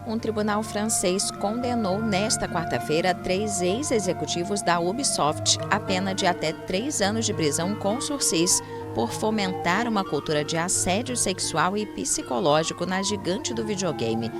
Um tribunal francês condenou nesta quarta-feira 3 ex-executivos da Ubisoft a pena de até 3 anos de prisão com sursis por fomentar uma cultura de assédio sexual e psicológico na gigante do videogame.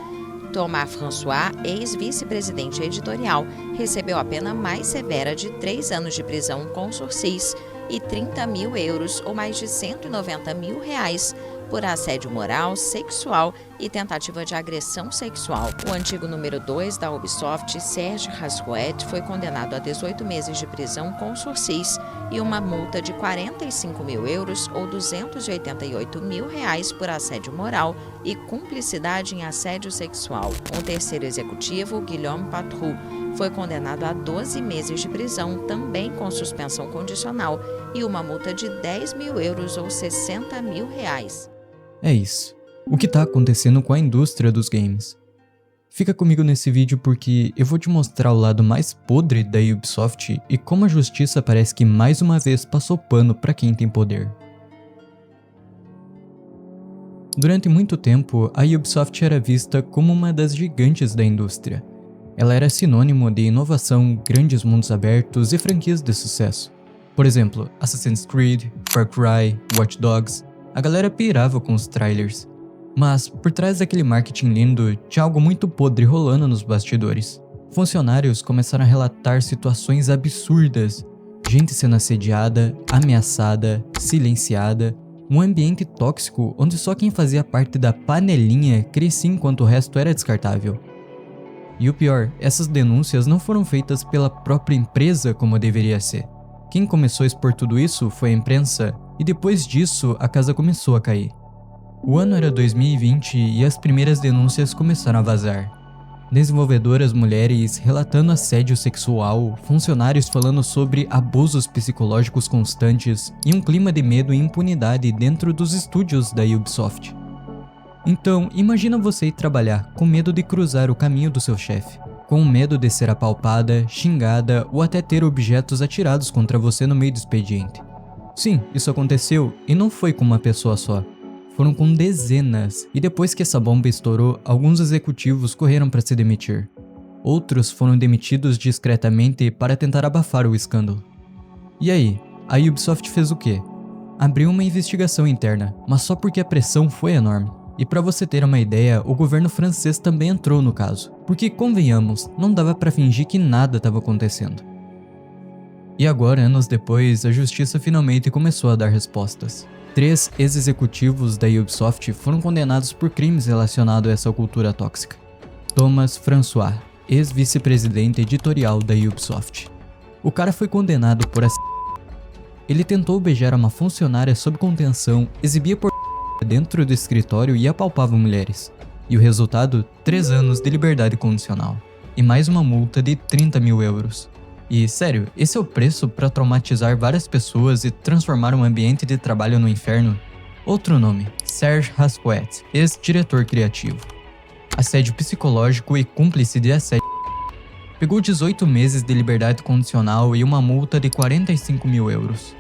Thomas François, ex-vice-presidente editorial, recebeu a pena mais severa de 3 anos de prisão com sursis e 30 mil euros ou mais de 190 mil reais por assédio moral, sexual e tentativa de agressão sexual. O antigo número 2 da Ubisoft, Serge Hascoët, foi condenado a 18 meses de prisão com sursis e uma multa de 45 mil euros ou 288 mil reais por assédio moral e cumplicidade em assédio sexual. Um terceiro executivo, Guillaume Patrou, foi condenado a 12 meses de prisão, também com suspensão condicional, e uma multa de 10 mil euros ou 60 mil reais. É isso. O que tá acontecendo com a indústria dos games? Fica comigo nesse vídeo porque eu vou te mostrar o lado mais podre da Ubisoft e como a justiça parece que mais uma vez passou pano pra quem tem poder. Durante muito tempo, a Ubisoft era vista como uma das gigantes da indústria. Ela era sinônimo de inovação, grandes mundos abertos e franquias de sucesso. Por exemplo, Assassin's Creed, Far Cry, Watch Dogs. A galera pirava com os trailers. Mas, por trás daquele marketing lindo, tinha algo muito podre rolando nos bastidores. Funcionários começaram a relatar situações absurdas. Gente sendo assediada, ameaçada, silenciada. Um ambiente tóxico onde só quem fazia parte da panelinha crescia enquanto o resto era descartável. E o pior, essas denúncias não foram feitas pela própria empresa como deveria ser. Quem começou a expor tudo isso foi a imprensa, e depois disso a casa começou a cair. O ano era 2020 e as primeiras denúncias começaram a vazar. Desenvolvedoras mulheres relatando assédio sexual, funcionários falando sobre abusos psicológicos constantes e um clima de medo e impunidade dentro dos estúdios da Ubisoft. Então, imagina você ir trabalhar com medo de cruzar o caminho do seu chefe, com medo de ser apalpada, xingada ou até ter objetos atirados contra você no meio do expediente. Sim, isso aconteceu e não foi com uma pessoa só. Foram com dezenas, e depois que essa bomba estourou, alguns executivos correram para se demitir. Outros foram demitidos discretamente para tentar abafar o escândalo. E aí, a Ubisoft fez o quê? Abriu uma investigação interna, mas só porque a pressão foi enorme. E para você ter uma ideia, o governo francês também entrou no caso, porque convenhamos, não dava para fingir que nada estava acontecendo. E agora, anos depois, a justiça finalmente começou a dar respostas. 3 ex-executivos da Ubisoft foram condenados por crimes relacionados a essa cultura tóxica. Thomas François, ex-vice-presidente editorial da Ubisoft. O cara foi condenado por Ele tentou beijar uma funcionária sob contenção, exibia dentro do escritório e apalpava mulheres. E o resultado? 3 anos de liberdade condicional. E mais uma multa de 30 mil euros. E, sério, esse é o preço para traumatizar várias pessoas e transformar um ambiente de trabalho no inferno? Outro nome, Serge Hascoët, ex-diretor criativo. Assédio psicológico e cúmplice de assédio. Pegou 18 meses de liberdade condicional e uma multa de 45 mil euros.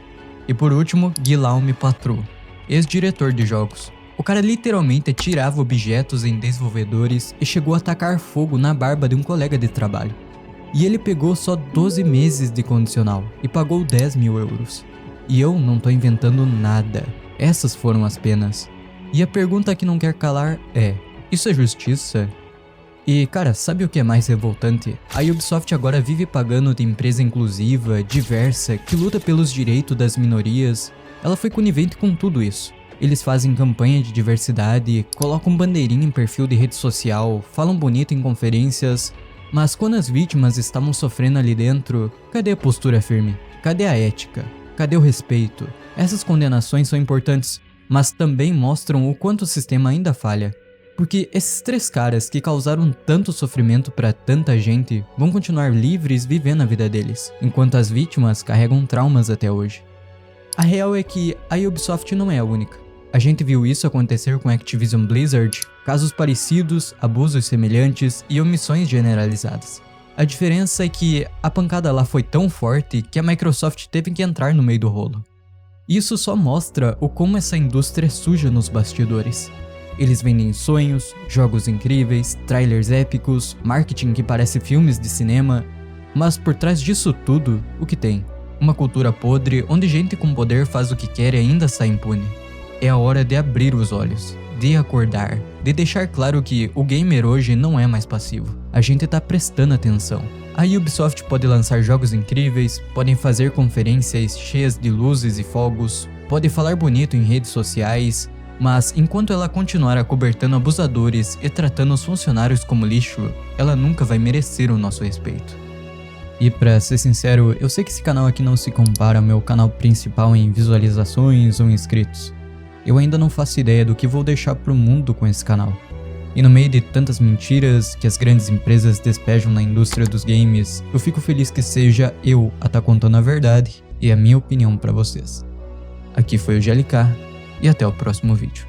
E por último, Guillaume Patrou, ex-diretor de jogos. O cara literalmente atirava objetos em desenvolvedores e chegou a atacar fogo na barba de um colega de trabalho. E ele pegou só 12 meses de condicional e pagou 10 mil euros. E eu não tô inventando nada. Essas foram as penas. E a pergunta que não quer calar é: isso é justiça? E cara, sabe o que é mais revoltante? A Ubisoft agora vive pagando de empresa inclusiva, diversa, que luta pelos direitos das minorias. Ela foi conivente com tudo isso. Eles fazem campanha de diversidade, colocam bandeirinha em perfil de rede social, falam bonito em conferências. Mas quando as vítimas estavam sofrendo ali dentro, cadê a postura firme? Cadê a ética? Cadê o respeito? Essas condenações são importantes, mas também mostram o quanto o sistema ainda falha. Porque esses 3 caras que causaram tanto sofrimento para tanta gente vão continuar livres vivendo a vida deles, enquanto as vítimas carregam traumas até hoje. A real é que a Ubisoft não é a única. A gente viu isso acontecer com Activision Blizzard, casos parecidos, abusos semelhantes e omissões generalizadas. A diferença é que a pancada lá foi tão forte que a Microsoft teve que entrar no meio do rolo. Isso só mostra o como essa indústria é suja nos bastidores. Eles vendem sonhos, jogos incríveis, trailers épicos, marketing que parece filmes de cinema, mas por trás disso tudo, o que tem? Uma cultura podre onde gente com poder faz o que quer e ainda sai impune. É a hora de abrir os olhos, de acordar, de deixar claro que o gamer hoje não é mais passivo. A gente tá prestando atenção. A Ubisoft pode lançar jogos incríveis, podem fazer conferências cheias de luzes e fogos, pode falar bonito em redes sociais, mas enquanto ela continuar acobertando abusadores e tratando os funcionários como lixo, ela nunca vai merecer o nosso respeito. E pra ser sincero, eu sei que esse canal aqui não se compara ao meu canal principal em visualizações ou inscritos. Eu ainda não faço ideia do que vou deixar pro mundo com esse canal. E no meio de tantas mentiras que as grandes empresas despejam na indústria dos games, eu fico feliz que seja eu a tá contando a verdade e a minha opinião pra vocês. Aqui foi o GLK e até o próximo vídeo.